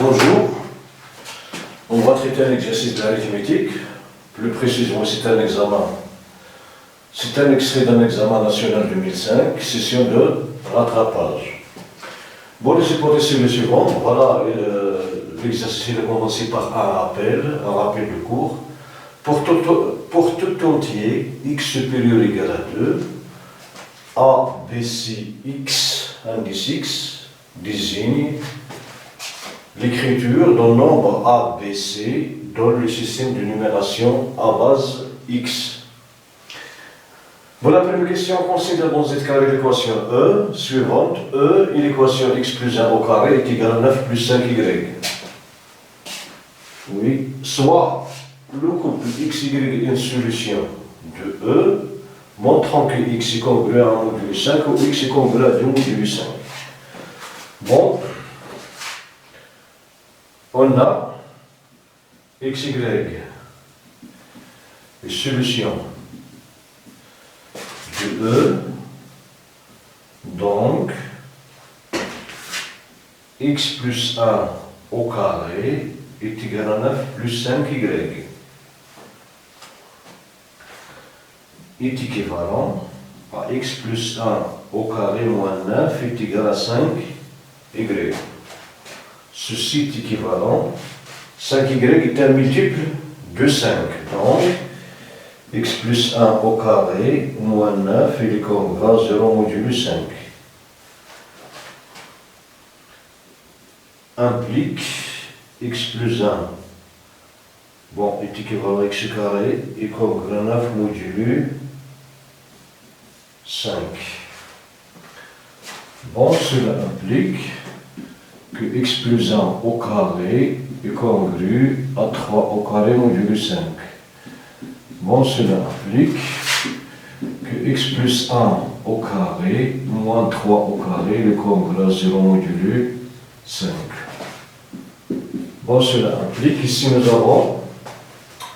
Bonjour, on va traiter un exercice d'arithmétique, plus précisément c'est un examen. C'est un extrait d'un examen national 2005, session de rattrapage. Bon, les hypothèses sont les suivantes. Voilà, l'exercice est commencé par un rappel de cours. Pour tout entier, x supérieur ou égal à 2, a, b, c, x, indice x, désigne l'écriture d'un nombre a, b, c dans le système de numération à base x. Bon, la première question, considère dans cette carré l'équation E suivante. E, une équation x plus 1 au carré est égale à 9 plus 5y. Oui, soit le couple x, y est une solution de E, montrant que x est congruent à 1 module 5 ou x est congruent à 2 module 5. Bon, on a x, y, les solutions de E, donc x plus 1 au carré est égal à 9 plus 5y est équivalent à x plus 1 au carré moins 9 est égal à 5y. Ceci est équivalent. 5y est un multiple de 5. Donc, x plus 1 au carré moins 9 il est congruent à 0 modulo 5. Implique x plus 1 bon, est équivalent à x carré est congruent à 9 modulo 5. Bon, cela implique que x plus 1 au carré est congru à 3 au carré modulo 5. Bon, cela implique que x plus 1 au carré moins 3 au carré est congru à 0 modulo 5. Bon, cela implique qu'ici nous avons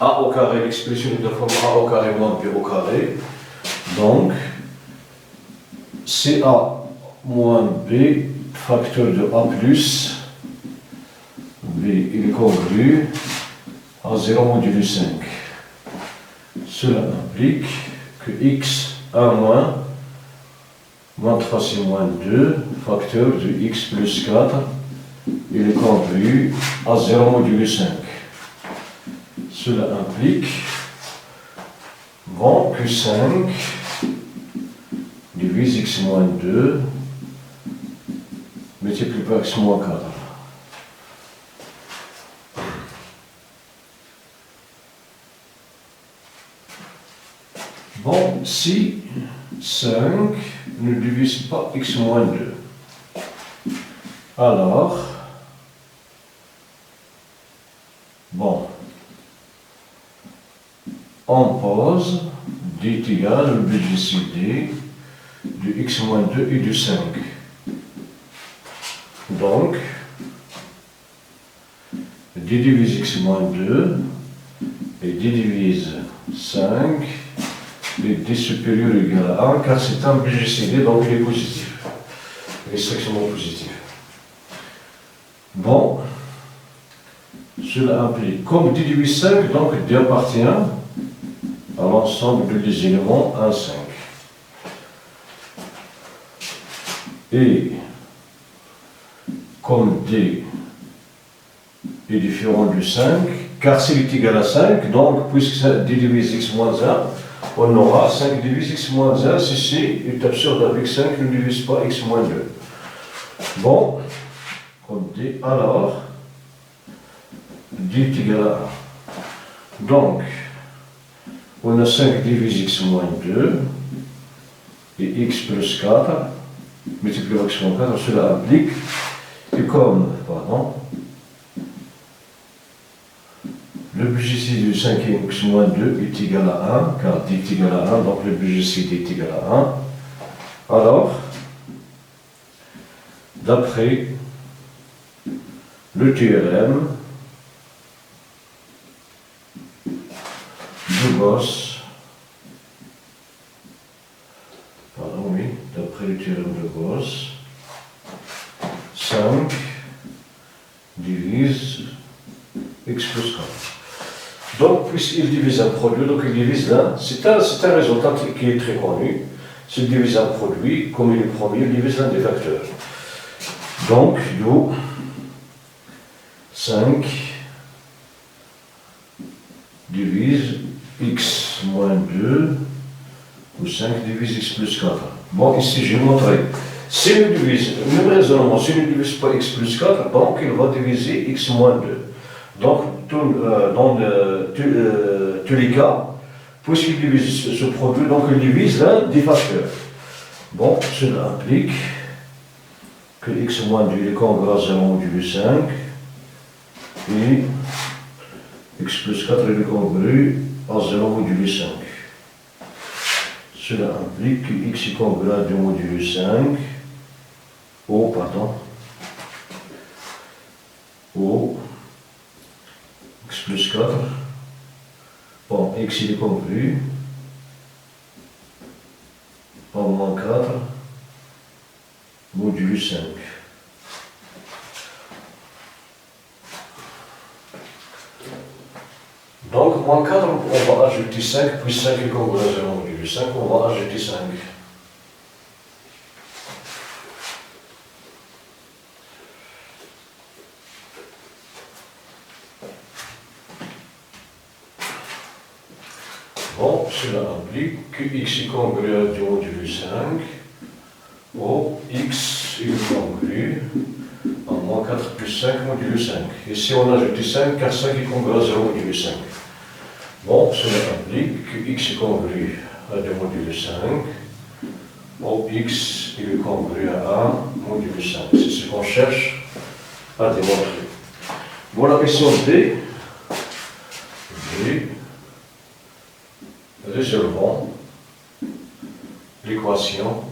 a au carré, l'expression de la forme a au carré moins b au carré. Donc, CA moins b facteur de a plus b il est congru à 0 modulo 5. Cela implique que x 1 moins 3 c'est moins 2 facteur de x plus 4 il est congru à 0 modulo 5. Cela implique bon, que 5 divise x moins 2 multiplié par x moins 4. Bon, si 5 ne divise pas x moins 2, alors, bon, on pose d est égal au BGCD de x moins 2 et de 5. Donc, d divise x moins 2 et d divise 5 et d supérieur ou égal à 1 car c'est un BGCD donc il est positif. Il est strictement positif. Bon, cela implique, comme d divise 5, donc d appartient à l'ensemble des éléments 1, 5. Et comme d est différent de 5, car s'il est égal à 5, donc puisque d divise x moins 1, on aura 5 divise x moins 1, ceci est absurde avec 5 ne divise pas x moins 2. Bon, comme d, alors, d est égal à 1. Donc, on a 5 divise x moins 2 et x plus 4 multiplié par x moins 4, cela implique que comme, le BGCD du cinquième x moins 2 est égal à 1, car d est égal à 1, donc le BGCD est égal à 1. Alors, d'après le théorème de Gauss, d'après le théorème de Gauss, 5 divise puisqu'il divise un produit, donc il divise l'un. C'est un résultat qui est très connu. S'il divise un produit, comme il est premier, il divise l'un des facteurs. Donc, d'où 5 divise x moins 2, ou 5 divise x plus 4. Bon, ici, j'ai montré. Si nous divise, même raisonnement, si nous ne divise pas x plus 4, donc il va diviser x moins 2. Donc, dans tous les cas, puisqu'il divise ce produit, donc il divise l'un des facteurs. Bon, cela implique que x moins 2 est congru à 0 modulo 5 et x plus 4 est congru à 0 modulo 5. Cela implique que x est congru à 2 modulo 5 au x plus 4. Bon, x il est congru à moins 4 modulo 5. Donc, moins 4, on va ajouter 5, plus 5 est congru à 0 modulo 5, on va ajouter 5. Bon, cela implique que x est congru à 2 modulo 5, ou x est congru à moins 4 plus 5 modulo 5. Ici on ajoute 5 car 5 est congru à 0 modulo 5. Bon, cela implique que x est congru à 2 modulo 5, ou x est congru à 1 modulo 5. C'est ce qu'on cherche à démontrer. Bon, la question D. Résolvons l'équation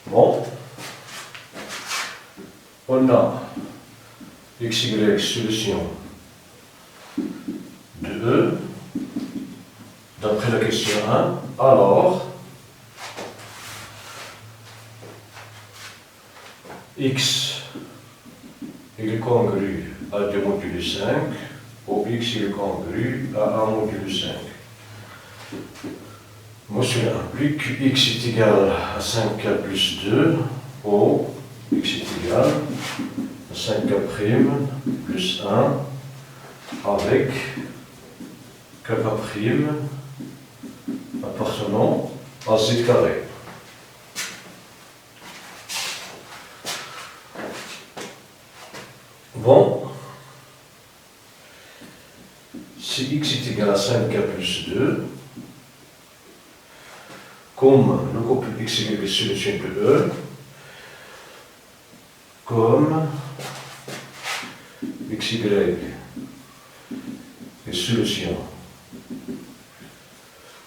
Bon, on a xy solution de E d'après la question 1. Alors, x il est congru à 2 modulo 5, ou x il est congru à 1 modulo 5. Moi, cela implique que x est égal à 5k plus 2, ou x est égal à 5k' plus 1, avec k' appartenant à z carré. Bon, si x est égal à 5k plus 2, comme le couple x égale la solution de E, comme xy est solution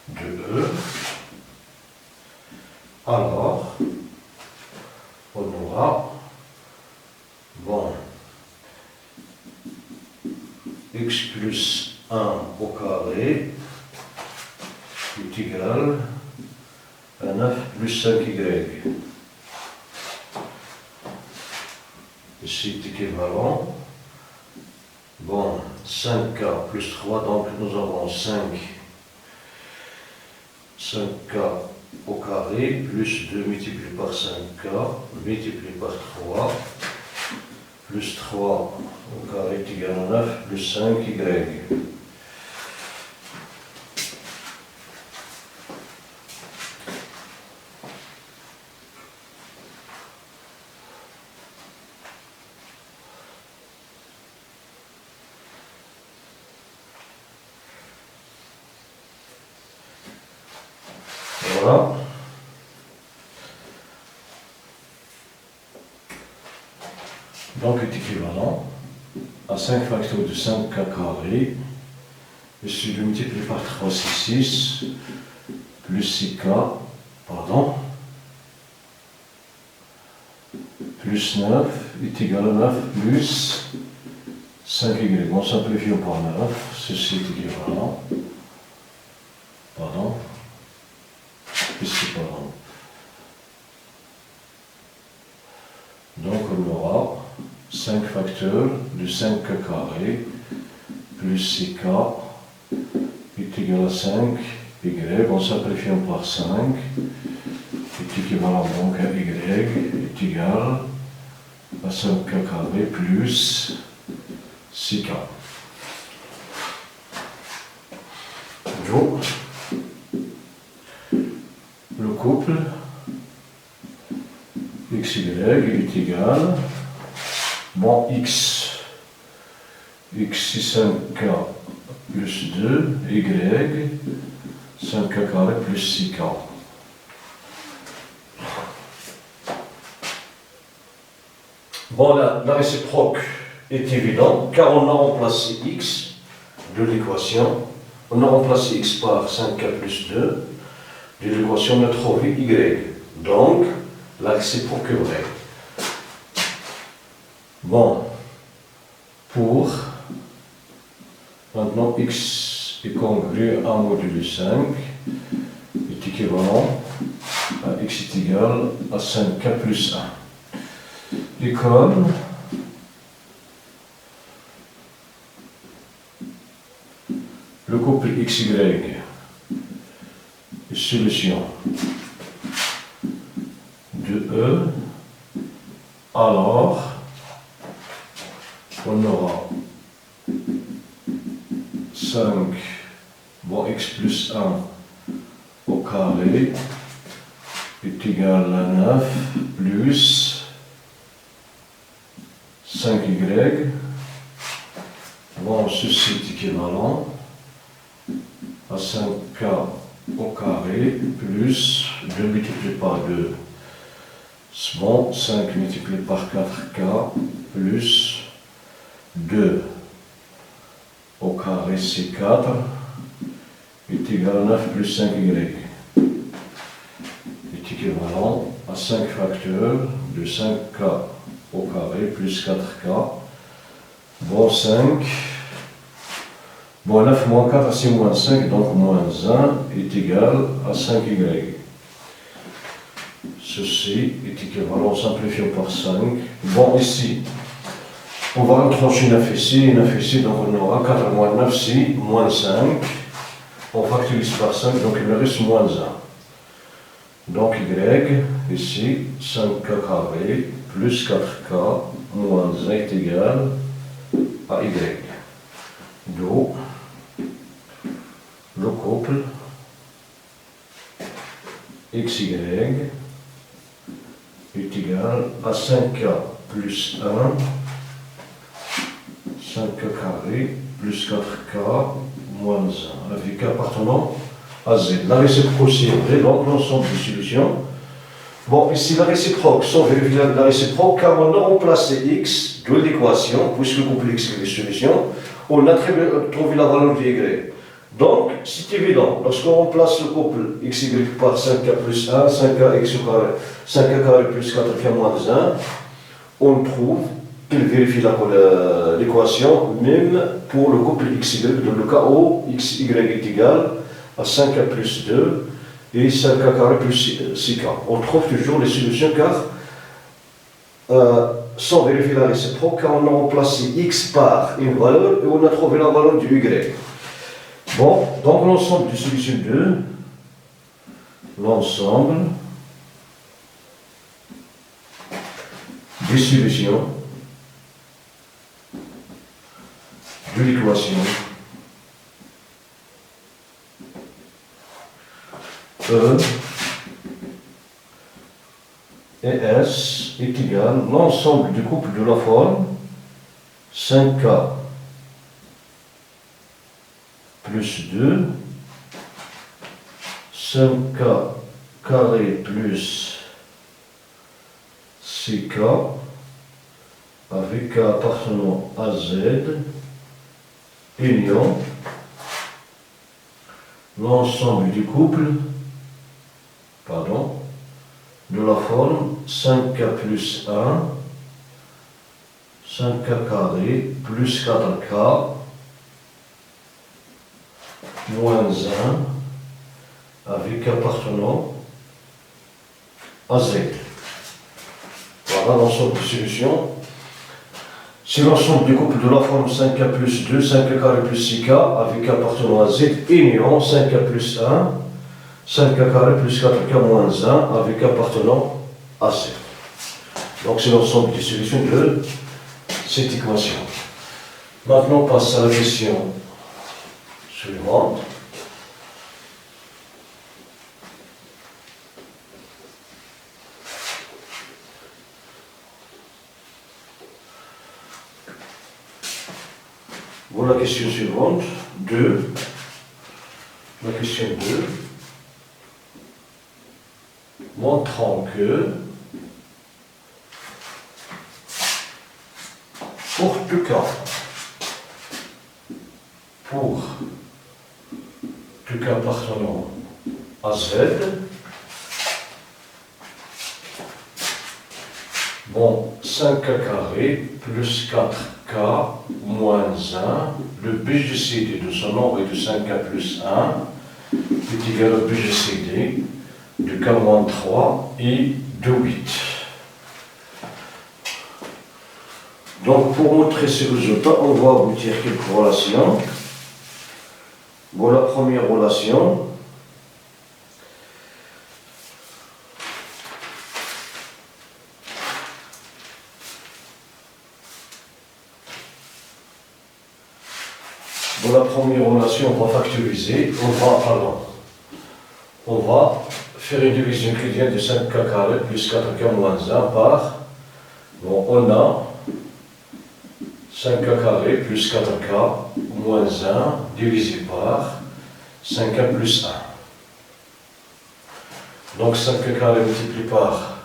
de E, alors on aura, bon, x plus 1 au carré est égal à 9 plus 5y. C'est équivalent. Bon, 5k plus 3, donc nous avons 5k au carré plus 2 multiplié par 5k multiplié par 3 plus 3 au carré est égal à 9 plus 5y. Voilà. Donc est équivalent à 5 facteurs de 5k carré, et si je multiplie par 3, c'est 6, plus 6k, pardon, plus 9 est égal à 9 plus 5y. On simplifie par 9, ceci est équivalent, pardon, ici, pardon. aura 5 facteurs de 5k carré plus 6k est égal à 5 y, en simplifiant par 5, est équivalent donc à y est égal à 5k carré plus 6k. Donc, le couple xy est égal, bon x c'est 5k plus 2, y 5k carré plus 6k. Bon, la réciproque est évidente car on a remplacé x de l'équation, on a remplacé x par 5k plus 2, de l'équation on a trouvé y. Donc, la réciproque est vraie. Bon, pour maintenant x est congru à modulo 5 est équivalent à x est égal à 5k plus 1. Et comme le couple xy est solution de E, alors on aura 5, bon, x plus 1 au carré est égal à 9 plus 5y, bon, ceci est équivalent à 5k au carré plus 2 multiplié par 2. Bon, 5 multiplié par 4k plus 2 au carré c'est 4 est égal à 9 plus 5y est équivalent à 5 facteurs de 5k au carré plus 4k. Bon, 5. Bon, 9 moins 4 c'est moins 5, donc moins 1 est égal à 5y. Ceci est équivalent, simplifié par 5. Bon, ici, on va retrancher 9 ici, donc on aura 4 moins 9, c'est moins 5. On factorise par 5, donc il me reste moins 1. Donc y, ici, 5k carré, plus 4k, moins 1 est égal à y. Donc, le couple xy est égal à 5k plus 1, 5k carré plus 4k moins 1, avec appartenant à z. La réciproque est vraie, donc l'ensemble des solutions. Bon, ici la réciproque, sans vérifier la réciproque, car on a remplacé x de l'équation, puisque le couple x est une solution, on a trouvé la valeur de y. Donc, c'est évident, lorsqu'on remplace le couple xy par 5k plus 1, 5k x au carré, 5k carré plus 4k moins 1, on trouve qu'il vérifie l'équation, même pour le couple xy, dans le cas où xy est égal à 5k plus 2 et 5k carré plus 6k. On trouve toujours les solutions car, sans vérifier la réciproque, car on a remplacé x par une valeur et on a trouvé la valeur du y. Bon, donc l'ensemble des solutions 2, l'ensemble des solutions de l'équation E et S est égal à l'ensemble du couple de la forme 5k plus 2, 5k carré plus 6k avec k appartenant à z, union l'ensemble du couple, de la forme 5k plus 1, 5k carré plus 4k moins 1 avec appartenant à z. Voilà. à l'ensemble de solutions. Si l'ensemble du couple de la forme 5K plus 2, 5K carré plus 6K, avec appartenant à Z, union 5K plus 1, 5K carré plus 4K moins 1, avec appartenant à Z. Donc c'est l'ensemble des solutions de cette équation. Maintenant, on passe à la question suivante. Voilà la question suivante, 2. La question 2. Montrant que pour tout cas appartenant à Z, bon, 5K carré plus 4K moins 1, le BGCD de ce nombre est de 5K plus 1 est égal au BGCD de K moins 3 et de 8. Donc pour montrer ces résultats, on va aboutir quelques relations. Voilà la première relation. Pour la première relation, on va factoriser, on va faire une division qui vient de 5K carré plus 4K moins 1 par, bon, on a 5K carré plus 4K moins 1 divisé par 5K plus 1. Donc 5K carré multiplié par,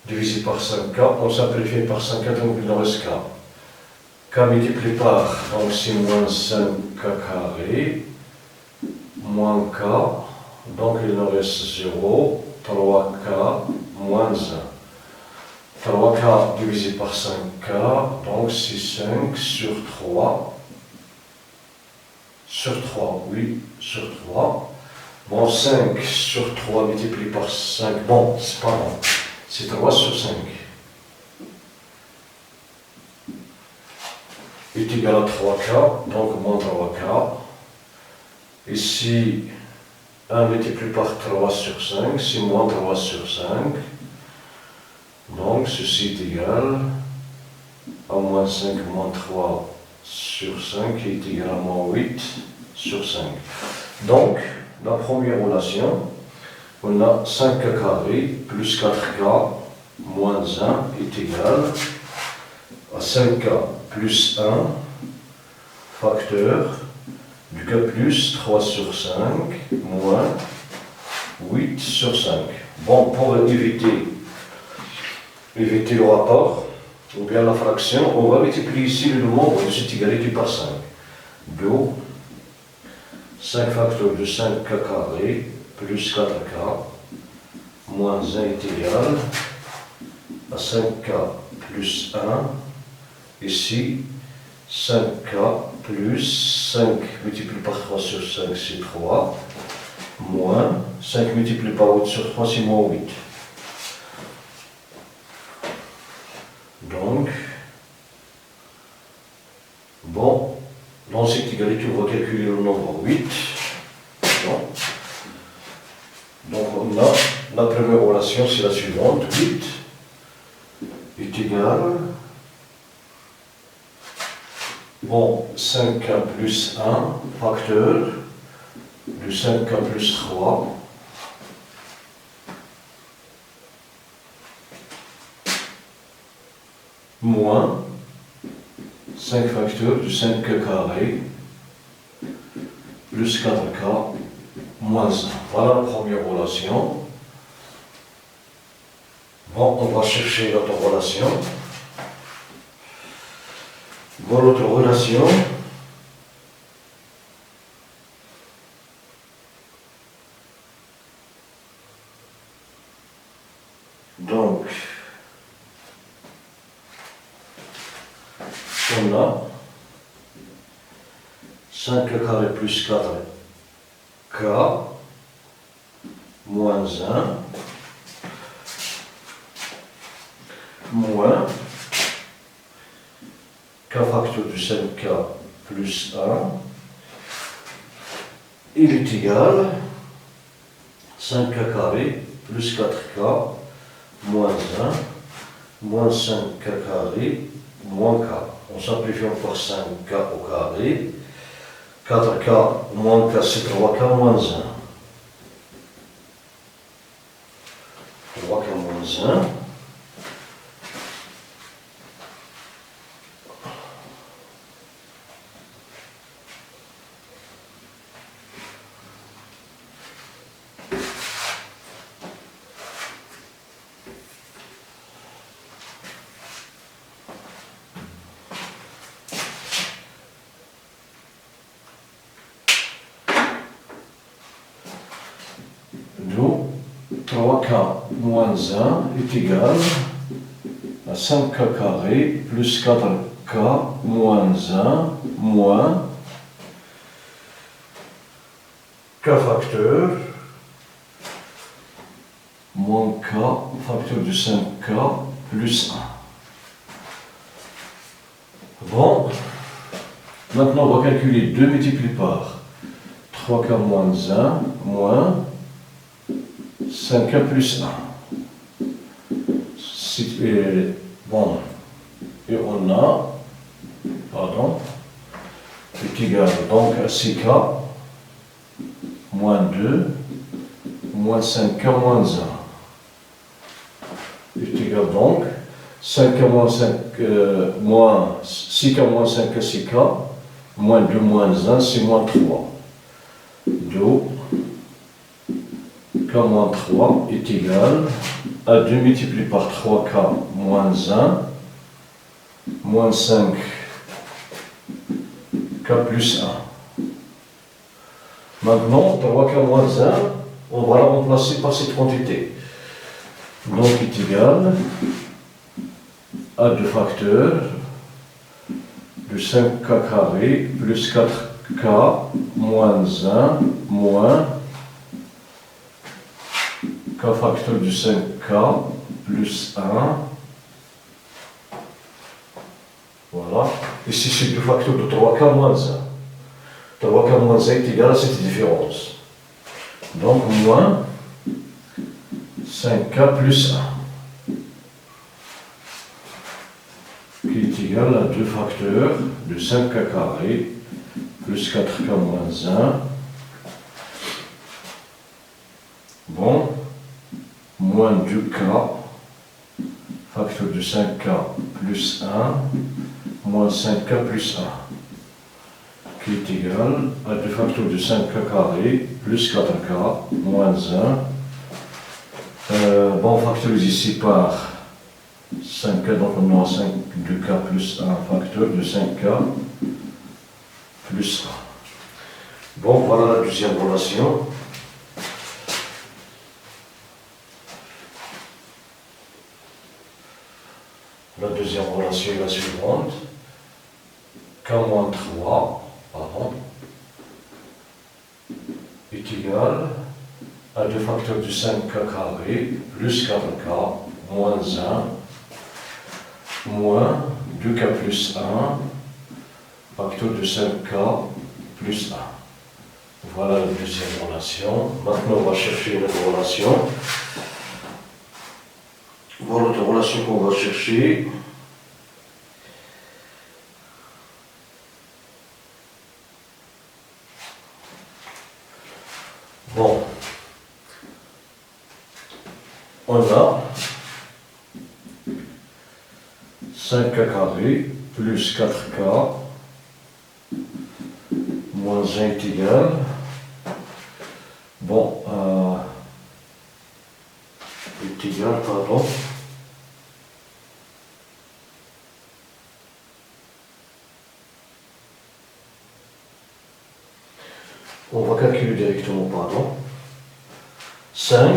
divisé par 5K, on simplifie par 5K, donc il nous reste K. K multiplié par, donc c'est moins 5K carré, moins K, donc il nous reste 0, 3K moins 1. 3K divisé par 5K, donc c'est 5 sur 3. Sur 3, oui, sur 3. Bon, 5 sur 3 multiplié par 5, bon, c'est pas bon, c'est 3 sur 5. Est égal à 3K, donc moins 3K. Ici, 1 multiplié par 3 sur 5, c'est moins 3 sur 5. Donc, ceci est égal à moins 5 moins 3 sur 5 qui est égal à moins 8 sur 5. Donc, la première relation, on a 5K carré plus 4K moins 1 est égal à 5K plus 1 facteur du K plus 3 sur 5 moins 8 sur 5. Bon, pour éviter le rapport, ou bien la fraction, on va multiplier ici le nombre de cette égalité par 5. Donc, 5 facteurs de 5K carré plus 4K moins 1 est égal à 5K plus 1. Ici, 5K plus 5 multiplié par 3 sur 5, c'est 3. Moins 5 multiplié par 8 sur 3, c'est moins 8. Donc, bon, dans cette égalité, on va calculer le nombre 8. Bon. Donc, on a la première relation, c'est la suivante. 8 est égal, bon, 5K plus 1 facteur de 5K plus 3. Moins 5 facteurs de 5K carré plus 4K moins 1. Voilà la première relation. Bon, on va chercher l'autre relation. Voilà l'autre relation. Donc, on a 5 carré plus 4K moins 1 moins k facteur de 5k plus 1, il est égal 5k carré plus 4k moins 1 moins 5k carré moins k. On simplifie encore 5k au carré. 4k moins k c'est 3k moins 1. 3k moins 1. D'où 3k moins 1 est égal à 5k carré plus 4k moins 1 moins k facteur moins k facteur de 5k plus 1. Bon, maintenant on va calculer 2 multiplié par 3k moins 1 moins 5k plus 1. Bon, et on a, est égal donc à 6k moins 2 moins 5k moins 1. Est égal donc 5k moins 5, moins 6k moins 5k, 6k, moins 2 moins 1, c'est moins 3. D'où k moins 3 est égal à 2 multiplié par 3k moins 1 moins 5k plus 1. Maintenant, 3k moins 1, on va la remplacer par cette quantité. Donc, est égal à 2 facteurs de 5k carré plus 4k moins 1 moins k facteur de 5k plus 1. Voilà. Ici, c'est 2 facteurs de 3k moins 1. 3k moins 1 est égal à cette différence. Donc, moins 5k plus 1. Qui est égal à 2 facteurs de 5k carré plus 4k moins 1. Bon. Moins 2k facteur de 5k plus 1 moins 5k plus 1 qui est égal à 2 facteurs de 5k carré plus 4k moins 1. Bon, on factorise ici par 5k, donc on aura 2k plus 1 facteur de 5k plus 1. Bon, voilà la deuxième relation. La deuxième relation est la suivante. K moins 3, est égal à 2 facteurs de 5k carré plus 4k moins 1 moins 2k plus 1 facteur de 5k plus 1. Voilà la deuxième relation. Maintenant, on va chercher une autre relation. Voilà l'autre relation qu'on va chercher. Bon, on a 5k carré plus 4k moins 1 est égal. Bon, est égal, pardon. On va calculer directement, pardon. 5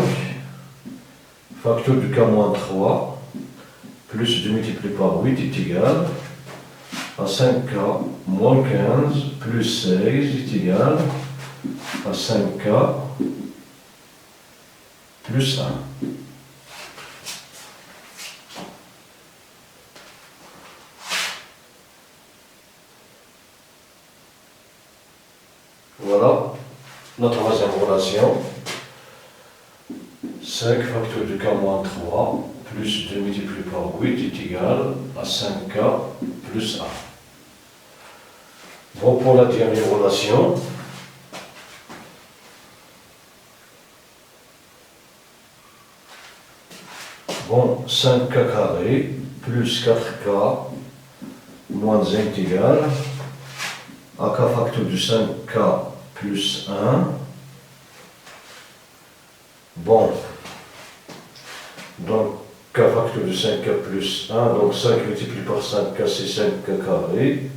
facteur de k moins 3 plus 2 multiplié par 8 est égal à 5k moins 15 plus 16 est égal à 5k plus 1. Voilà la troisième relation. 5 facteur du k moins 3 plus 2 multiplié par 8 est égal à 5k plus 1. Bon, pour la dernière relation, bon, 5k carré plus 4k moins 1 est égal à k facteur du 5k plus 1. Bon, donc k facteur de 5k plus 1, donc 5 multiplié par 5k c'est 5k carré,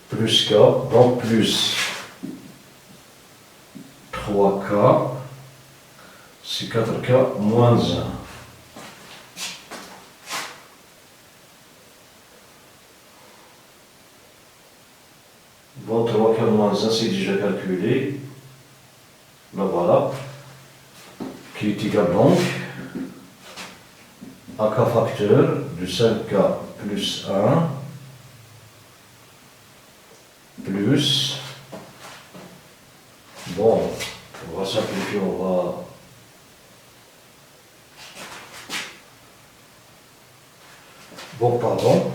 plus k, donc plus 3k, c'est 4k moins 1. Bon, 3k moins 1 c'est déjà calculé, ben voilà, qui est égal donc à k facteur de 5k plus 1 plus, bon, on va simplifier, bon, pardon,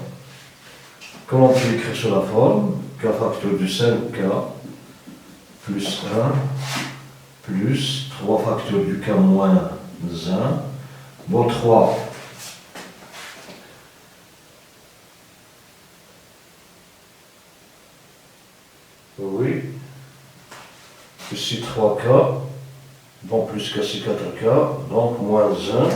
comment on peut écrire sur la forme, k facteur de 5k plus 1 plus 3 facteurs du k moins 1, bon, 3, oui, ici 3k, bon, plus k c'est 4k, donc moins 1,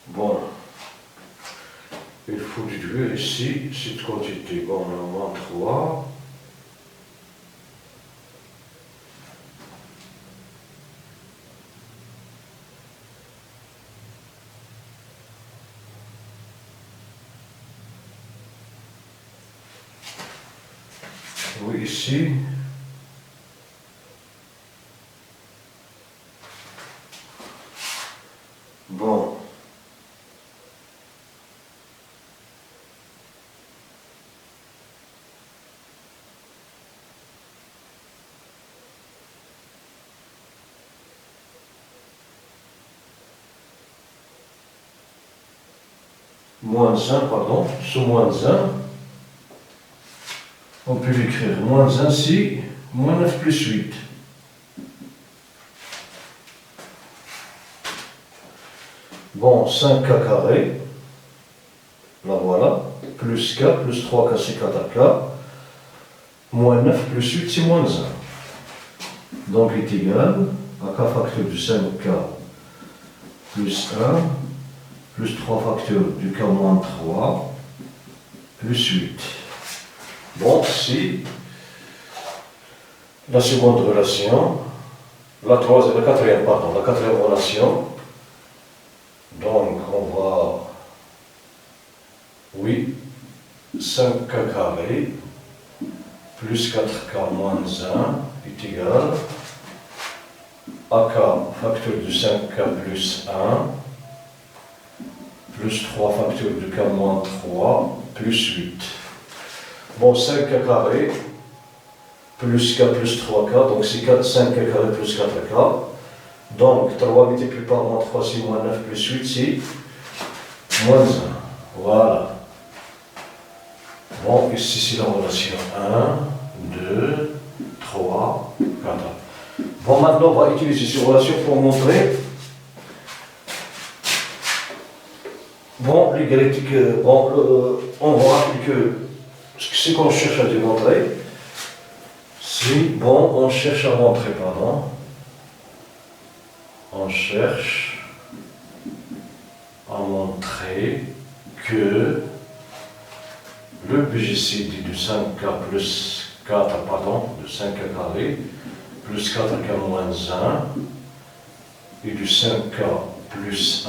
bon, il faut déduire ici cette quantité, bon, on a moins 3, oui, ici, bon, moins 1, pardon, sous moins 1, on peut l'écrire moins 1 si, moins 9 plus 8. Bon, 5k carré, là voilà, plus k, plus 3k c'est 4k, moins 9 plus 8 c'est moins 1. Donc il est égal à k facteur du 5k plus 1, plus 3 facteurs du k moins 3, plus 8. Bon, si la seconde relation, la quatrième relation, donc on va, oui, 5k carré plus 4k moins 1 est égal à k facteur de 5k plus 1 plus 3 facteurs de k moins 3 plus 8. Bon, 5k carré plus k plus 3k, donc c'est 5k carré plus 4k. Donc 3 multiplié par moins 3 c'est moins 9 plus 8 c'est moins 1. Voilà. Bon, ici c'est la relation 1, 2, 3, 4. Bon, maintenant on va utiliser ces relations pour montrer. Bon, l'égalité, bon, on va rappeler que ce qu'on cherche à démontrer, c'est, bon, on cherche à montrer, pardon, on cherche à montrer que le BGCD de 5k plus 4, pardon, de 5k carré, plus 4k moins 1, et du 5k plus 1,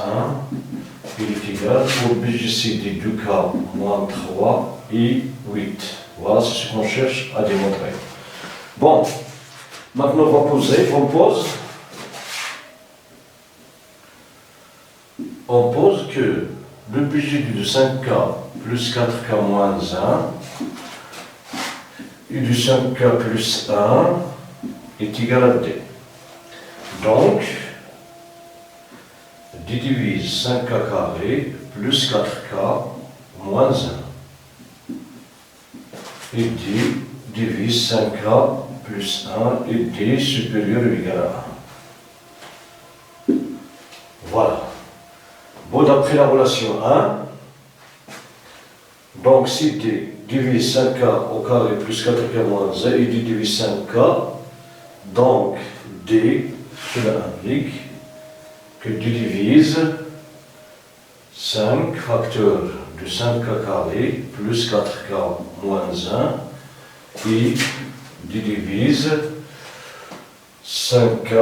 il est égal au BGCD 2K moins 3 et 8. Voilà, c'est ce qu'on cherche à démontrer. Bon, maintenant on va poser, on pose que le BGD de 5K plus 4K moins 1 et du 5K plus 1 est égal à D. Donc, D divise 5K carré plus 4K moins 1. Et D divise 5K plus 1 et D supérieur ou égal à 1. Voilà. Bon, d'après la relation 1, donc si D divise 5K au carré plus 4K moins 1 et D divise 5K, donc D, cela implique que D divise 5 facteurs de 5K carré plus 4K moins 1 et D divise 5K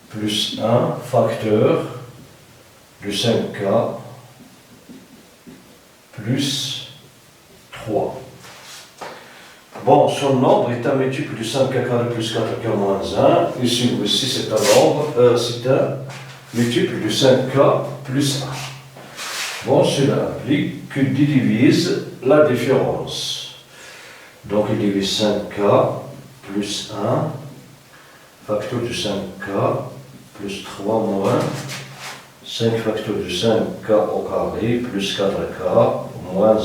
plus 1 facteur de 5K plus 3. Bon, son nombre est un multiple de 5K carré plus 4K moins 1. Ici aussi c'est un nombre, c'est un multiple de 5K plus 1. Bon, cela implique que D divise la différence. Donc il divise 5K plus 1, facteur de 5K plus 3 moins 5 facteurs de 5K au carré plus 4K moins 1.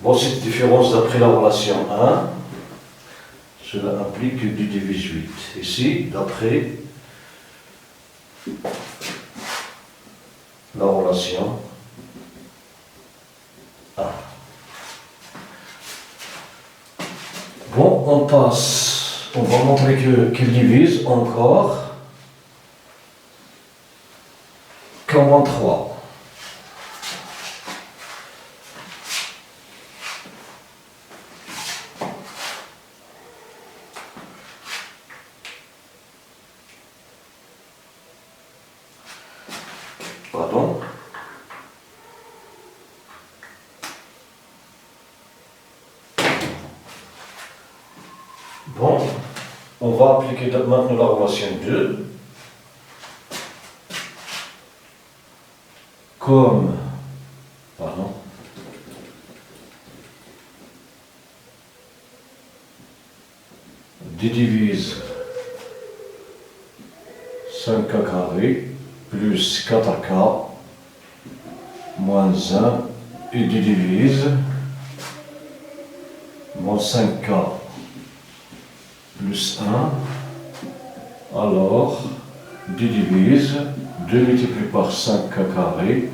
Bon, cette différence d'après la relation 1, cela implique que D divise 8. Ici, d'après la relation 1. Bon, on passe, on va montrer qu'il divise encore K moins 3. Pardon. Bon, on va appliquer maintenant la relation 2. Comme, pardon, D divise 5K carré plus 4K moins 1 et D divise moins 5K plus 1, alors D divise 2 multiplié par 5K carré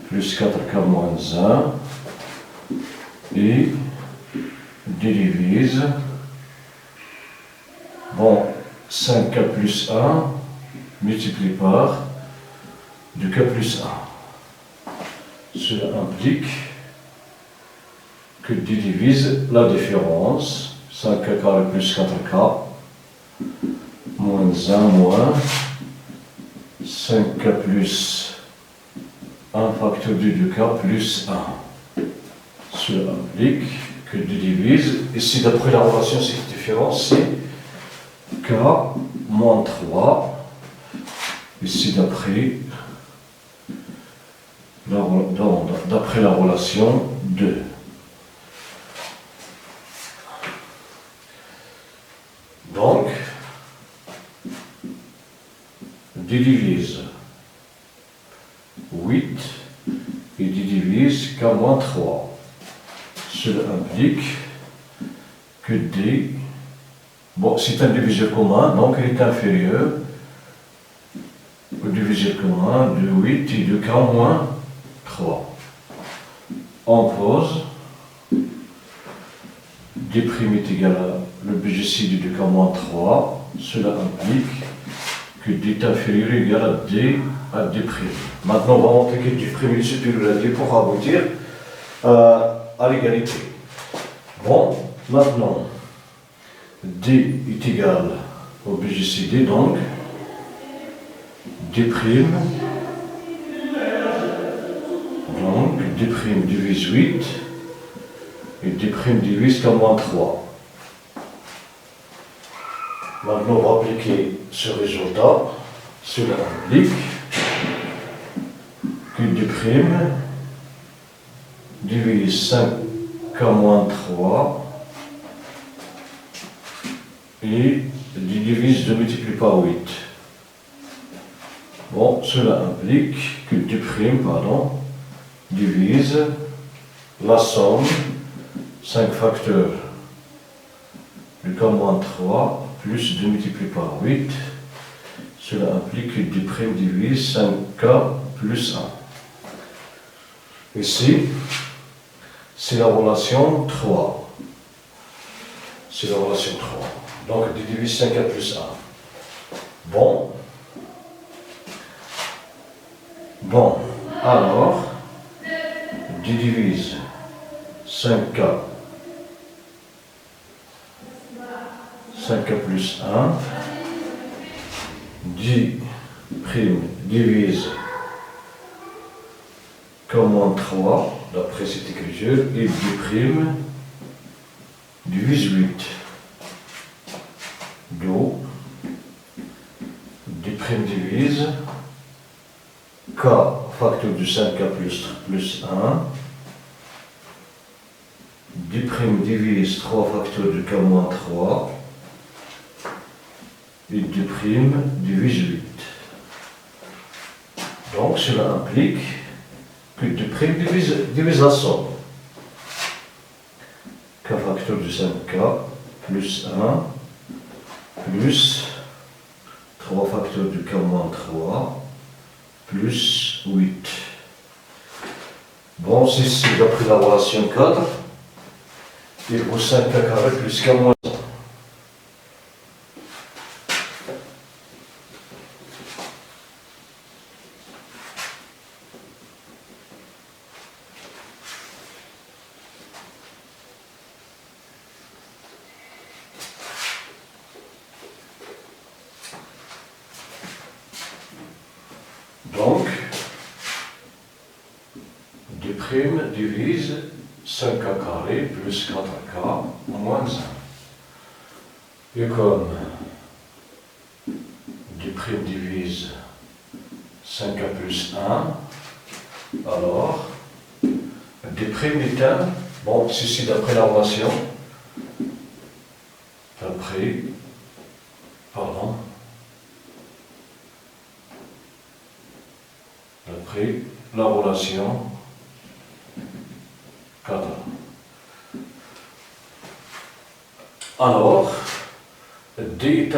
plus 4K moins 1 et D divise, bon, 5K plus 1 multiplié par 2K plus 1. Cela implique que D divise la différence, 5K carré plus 4K moins 1 moins 5K plus 1 facteur de 2K plus 1. Cela implique que D divise, ici d'après la relation cette différence c'est K moins 3, ici d'après la relation 2. Donc, D divise 8 et D divise K moins 3. Cela implique que D, bon, c'est un diviseur commun, donc il est inférieur au diviseur commun de 8 et de K moins 3. On pose D' est égal à le BGCD de K moins 3. Cela implique que D est inférieur ou égal à D'. Maintenant, on va montrer que D' est supérieur à D pour aboutir à l'égalité. Bon, maintenant, D est égal au BGCD, donc D', donc D' divise 8, et D' divise qu'à moins 3. Maintenant, on va appliquer ce résultat. Cela implique que D' divise 5K moins 3 et D divise 2 multiplié par 8. Bon, cela implique que D', divise la somme 5 facteurs de K moins 3 plus 2 multiplié par 8. Cela implique que D' divise 5K plus 1. Ici, c'est la relation 3. C'est la relation 3. Donc, D divise 5K plus 1. Bon. Bon. Alors, D divise 5K plus 1. D' divise K moins 3, d'après cette écriture, et D' divise 8. Donc, D' divise K facteur de 5K plus 1. D' divise 3 facteurs de K moins 3. Et D' divise 8. Donc, cela implique que D' divise la somme. K facteur de 5K plus 1 plus 3 facteurs de K moins 3 plus 8. Bon, c'est d'après la relation 4. Et au 5K carré plus K moins 1. Donc, D' divise 5K carré plus 4K moins 1. Et comme D' divise 5K plus 1, alors D' est 1. Bon, ceci d'après la relation. D'après la relation 4. Alors, D est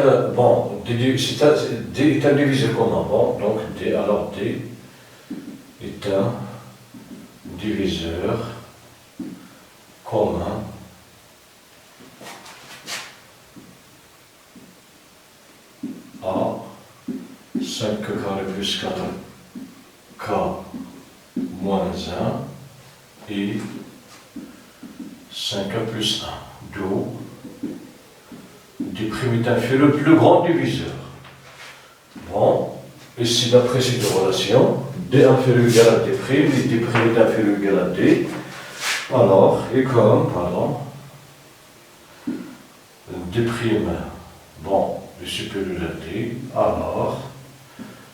indivisible comment? Bon, donc D est un diviseur commun à 5K carré plus 4K moins 1 et 5K plus 1. D'où D' est inférieur le plus grand diviseur. Bon, ici d'après cette relation, D inférieur égal à D' et D' est inférieur égal à D. Alors, et comme, D', bon, est supérieur à D, alors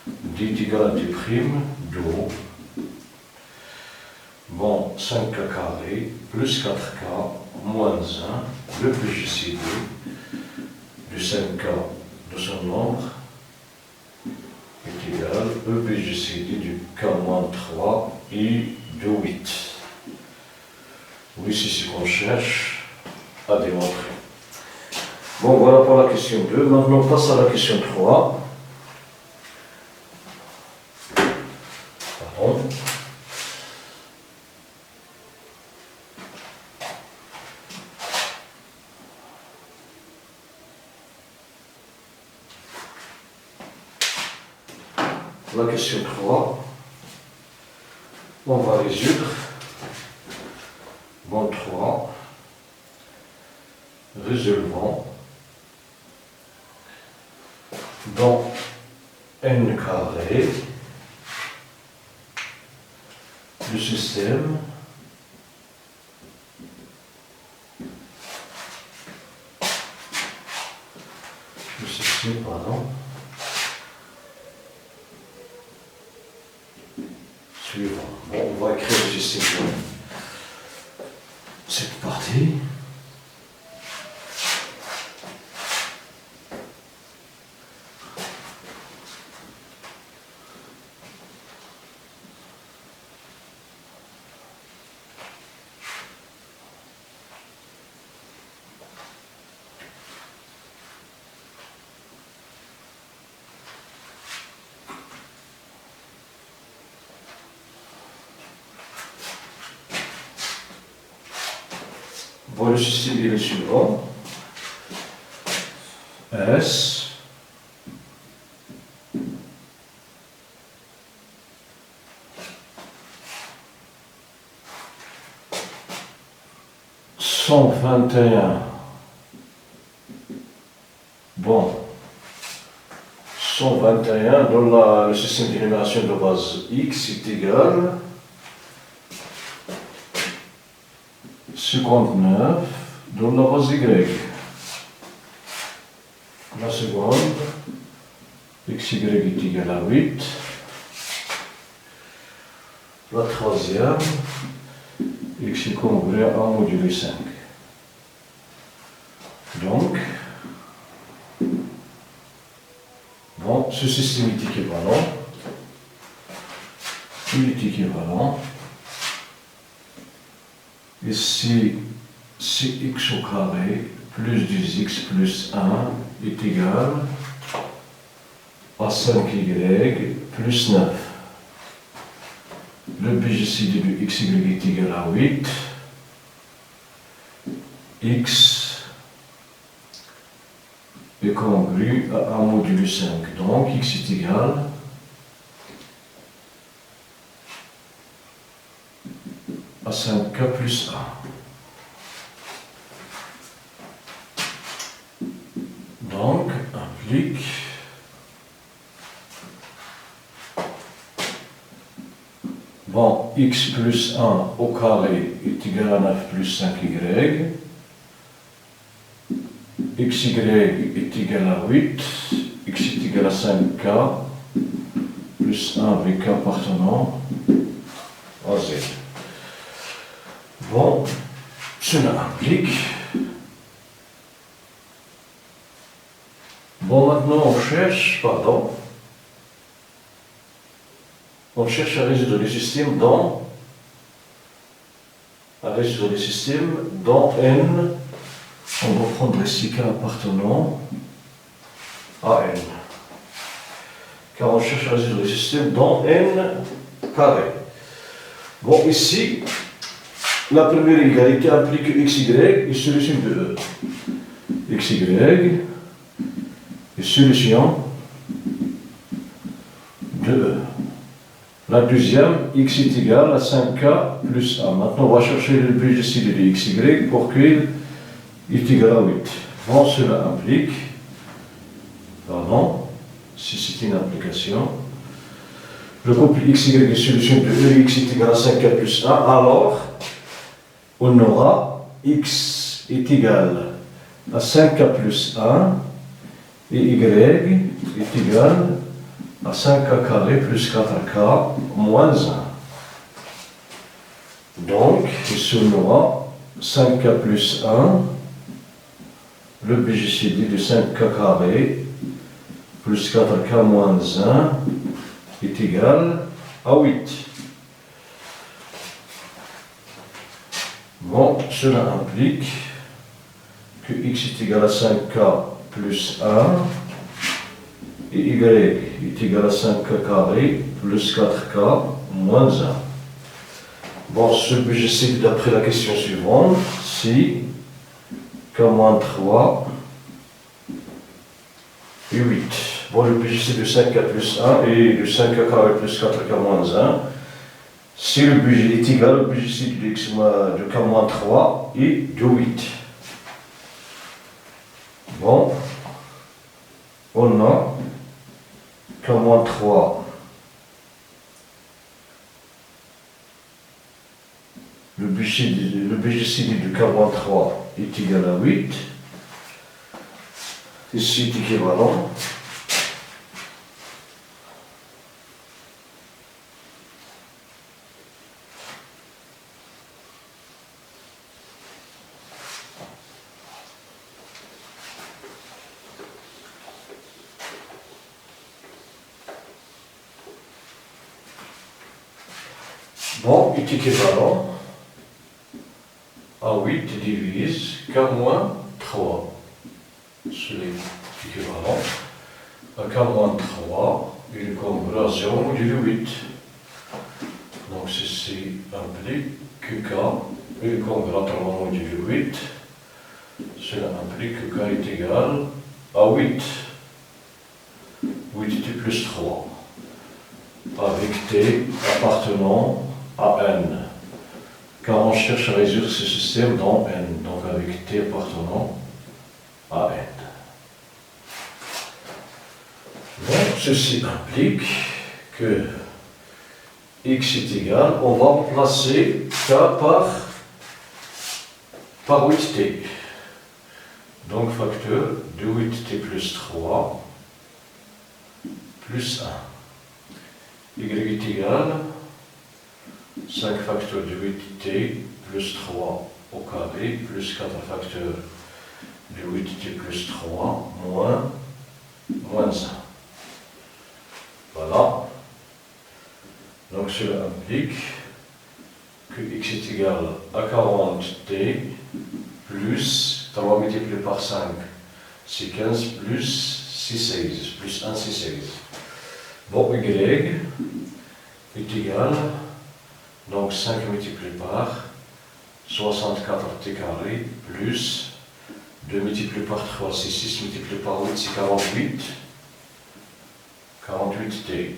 D est égal à D', d'où, bon, 5K carré plus 4K moins 1, le plus ici du 5K de son nombre est égal au PGCD du K moins 3 et de 8. Oui, c'est ce qu'on cherche à démontrer. Bon, voilà pour la question 2. Maintenant, on passe à la question 3. Pardon. La question 3, on va résoudre. Bon 3, résolvons dans n carré, le système pardon, suivant. Bon, on va écrire le système de cette partie. Bon, le système est le suivant. S $121. Bon, 121 dans le système d'énumération de base x est égal 59 dans la base y. La seconde, xy est égal à 8. La troisième, x est congrue à 1 modulo 5. Donc, bon, ce système est équivalent. Il est équivalent. Ici, cx au carré plus 10x plus 1 est égal à 5y plus 9. Le BGCD de xy est égal à 8. X est congru à 1 modulo 5. Donc, x est égal à 5k plus 1. Donc, implique bon, x plus 1 au carré est égal à 9 plus 5y. Xy est égal à 8. X est égal à 5k plus 1 avec k appartenant à z. Bon, cela implique. Bon, maintenant on cherche à résoudre les systèmes dans n. On va prendre ici k appartenant à n. Car on cherche à résoudre les systèmes dans n carré. Bon, ici, la première égalité implique que xy est solution de E. Xy est solution de E. La deuxième, x est égal à 5k plus 1. Maintenant, on va chercher le BGCD de xy pour qu'il est égal à 8. Bon, cela implique, si c'est une application, le couple xy est solution de E, x est égal à 5k plus 1, alors on aura x est égal à 5k plus 1 et y est égal à 5k carré plus 4k moins 1. Donc, ici on aura 5k plus 1, le BGCD de 5k carré plus 4k moins 1 est égal à 8. Bon, cela implique que x est égal à 5k plus 1 et y est égal à 5k carré plus 4k moins 1. Bon, ce BGCD d'après la question suivante, si k moins 3 et 8. Bon, le BGCD de 5k plus 1 et de 5k carré plus 4k moins 1. Si le BG est égal au BGCD de k-3 et de 8. Bon, on a moins 3. Le BGCD de K-3 est égal à 8. Ici est équivalent. Bon, est équivalent à 8 divise K moins 3. C'est équivalent à K moins 3, il est congrès à 0 module 8. Donc ceci implique que K est congrès à 3 module 8. Cela implique que K est égal à 8. 8t plus 3. Avec T appartenant à N. Car on cherche à résoudre ce système dans N, donc avec T appartenant à N. Donc ceci implique que x est égal, on va remplacer K par 8t. Donc facteur de 8t plus 3 plus 1. Y est égal 5 facteurs de 8t plus 3 au carré plus 4 facteurs de 8t plus 3 moins 1. Voilà. Donc cela implique que x est égal à 40t plus 3 multiplié par 5, c'est 15 plus 6, 16, plus 1, c'est 16. Bon, y est égal, donc 5 multiplié par 64t carré plus 2 multiplié par 3, c'est 6 multiplié par 8, c'est 48. 48t,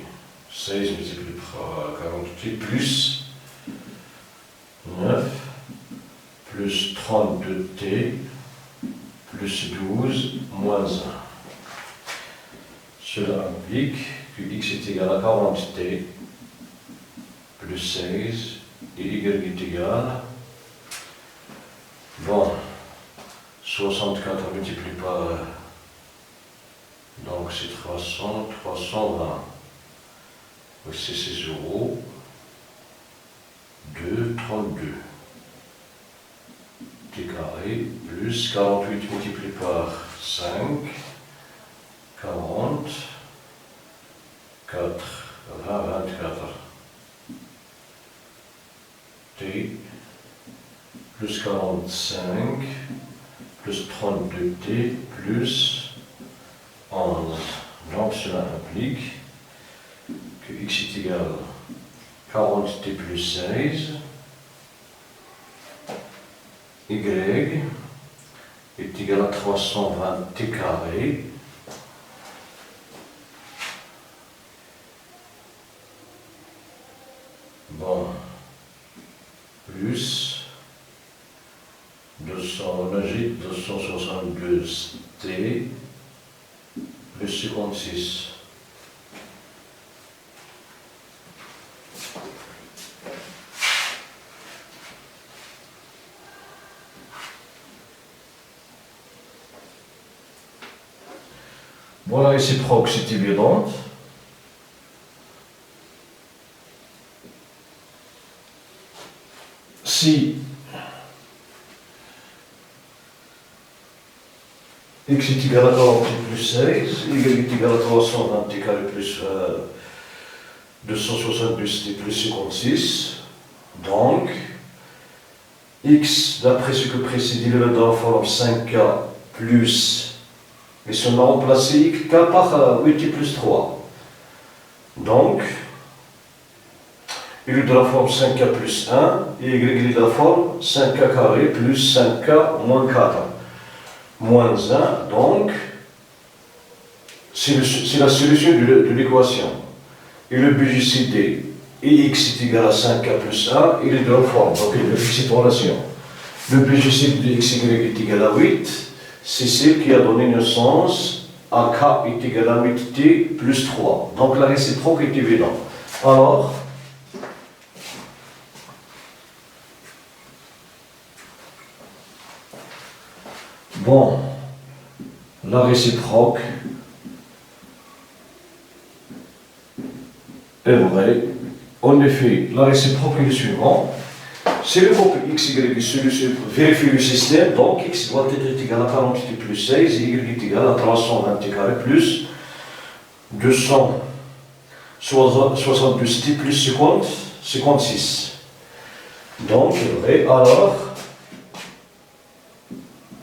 16 multiplié par 48 plus 9 plus 32t plus 12 moins 1. Cela implique que x est égal à 40t plus 16 et y est égal, bon, 64 multiplié par, donc c'est 300, 320. Ici c'est 0, 2, 32. T carré plus 48 multiplié par 5, 40, 4, 20, 24. T plus 45 plus 32t plus 11. Donc cela implique que x est égal à 40t plus 16. Y est égal à 320t carré bon plus 200, on agite 272t plus 56. Voilà, réciproque, c'est évident. Si x est égal à 40 plus 16, y est égal à 320t carré plus 272t plus 56, donc x, d'après ce que précédé, il est dans la forme 5k plus, et si on a remplacé k par 8t plus 3, donc il est de la forme 5k plus 1, et y est de la forme 5k carré plus 5k moins 4. Moins 1, donc, c'est la solution de l'équation. Et le BGCD, et x est égal à 5k plus 1, il est de la forme, donc il y a cette relation. Le BGCD de xy est égal à 8, c'est celle qui a donné naissance à K est égal à 8T plus 3. Donc la réciproque est évidente. Alors, bon, la réciproque est vraie. En effet, la réciproque est le suivant. Si le couple x, y est celui vérifie le système, donc x doit être égal à 48 plus 16 et y est égal à 320 carré plus 272t plus 50, 56. Donc, vrai, alors,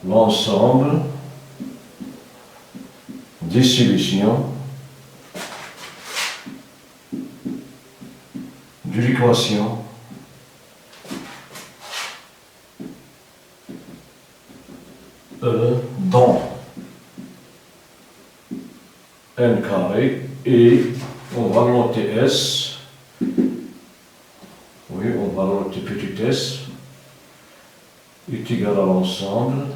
l'ensemble des solutions de l'équation dans n carré et on va noter S, oui, on va noter petit s, est égal à l'ensemble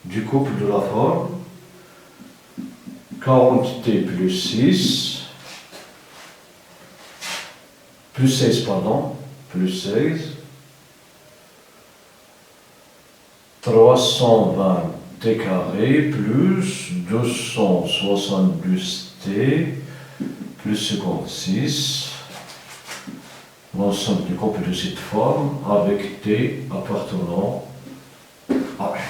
du couple de la forme 40t plus 6, plus 16, pardon, plus 16, 320t carré plus 272t plus 56, l'ensemble du couple de cette forme avec t appartenant à n.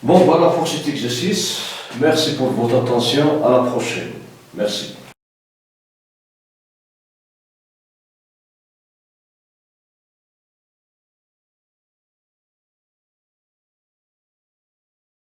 Bon, voilà pour cet exercice. Merci pour votre attention. À la prochaine. Merci.